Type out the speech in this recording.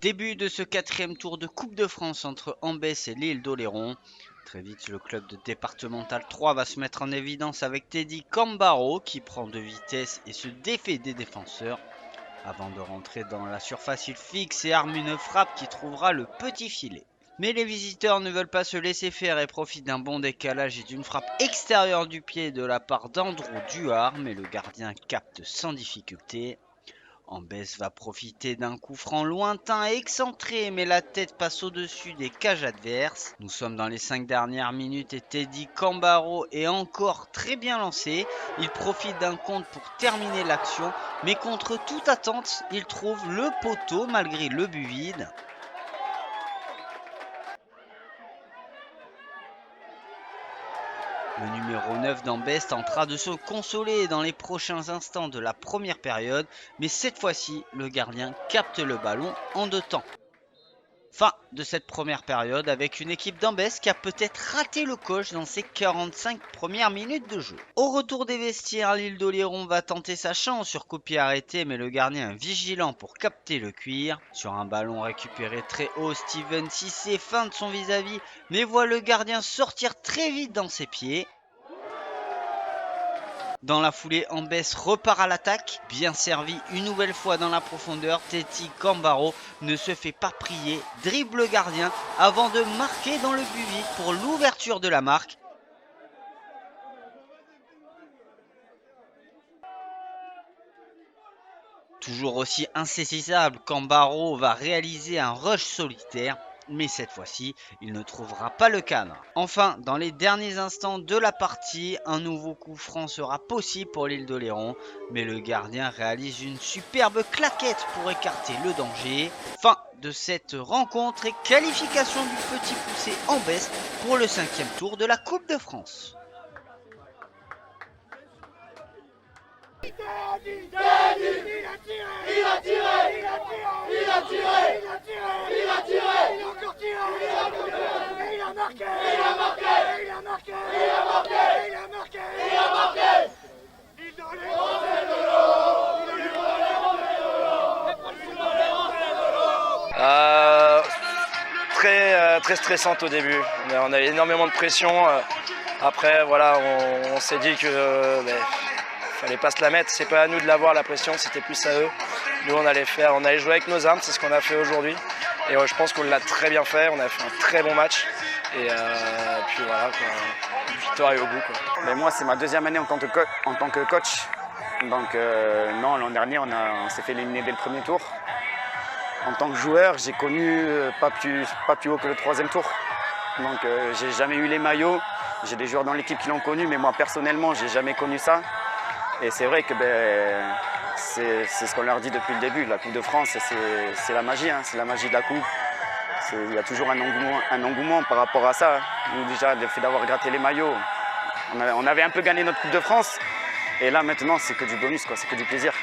Début de ce quatrième tour de Coupe de France entre Ambès et l'île d'Oléron. Très vite, le club de départemental 3 va se mettre en évidence avec Teddy Cambaro qui prend de vitesse et se défait des défenseurs. Avant de rentrer dans la surface, il fixe et arme une frappe qui trouvera le petit filet. Mais les visiteurs ne veulent pas se laisser faire et profitent d'un bon décalage et d'une frappe extérieure du pied de la part d'Andrew Duhard, mais le gardien capte sans difficulté. Ambès va profiter d'un coup franc lointain et excentré, mais la tête passe au-dessus des cages adverses. Nous sommes dans les 5 dernières minutes et Teddy Cambaro est encore très bien lancé. Il profite d'un contre pour terminer l'action, mais contre toute attente, il trouve le poteau malgré le but vide. Le numéro 9 d'Ambès tentera de se consoler dans les prochains instants de la première période, mais cette fois-ci, le gardien capte le ballon en 2 temps. Fin de cette première période avec une équipe d'Ambès qui a peut-être raté le coche dans ses 45 premières minutes de jeu. Au retour des vestiaires, l'île d'Oléron va tenter sa chance sur coup de pied arrêté, mais le gardien est vigilant pour capter le cuir. Sur un ballon récupéré très haut, Steven Cissé feinte son vis-à-vis, mais voit le gardien sortir très vite dans ses pieds. Dans la foulée, Ambès repart à l'attaque. Bien servi une nouvelle fois dans la profondeur, Teddy Cambaro ne se fait pas prier, dribble le gardien avant de marquer dans le but vide pour l'ouverture de la marque. Toujours aussi insaisissable, Cambaro va réaliser un rush solitaire. Mais cette fois-ci, il ne trouvera pas le cadre. Enfin, dans les derniers instants de la partie, un nouveau coup franc sera possible pour l'île d'Oléron, mais le gardien réalise une superbe claquette pour écarter le danger. Fin de cette rencontre et qualification du petit poussé Ambès pour le 5e tour de la Coupe de France. Très stressante au début. On a énormément de pression. Après, voilà, on s'est dit que fallait pas se la mettre. C'est pas à nous de l'avoir la pression, c'était plus à eux. Nous, on allait jouer avec nos armes, c'est ce qu'on a fait aujourd'hui. Et je pense qu'on l'a très bien fait. On a fait un très bon match. Et puis voilà, quoi. Victoire est au bout, quoi. Mais moi, c'est ma deuxième année en tant que coach. Donc non, l'an dernier, on s'est fait éliminer dès le premier tour. En tant que joueur, j'ai connu pas plus haut que le 3e tour. Donc j'ai jamais eu les maillots. J'ai des joueurs dans l'équipe qui l'ont connu, mais moi personnellement, j'ai jamais connu ça. Et c'est vrai que c'est ce qu'on leur dit depuis le début. La Coupe de France, c'est la magie, hein, c'est la magie de la Coupe. Il y a toujours un engouement par rapport à ça. Nous déjà, le fait d'avoir gratté les maillots, on avait un peu gagné notre Coupe de France. Et là maintenant, c'est que du bonus, quoi, c'est que du plaisir.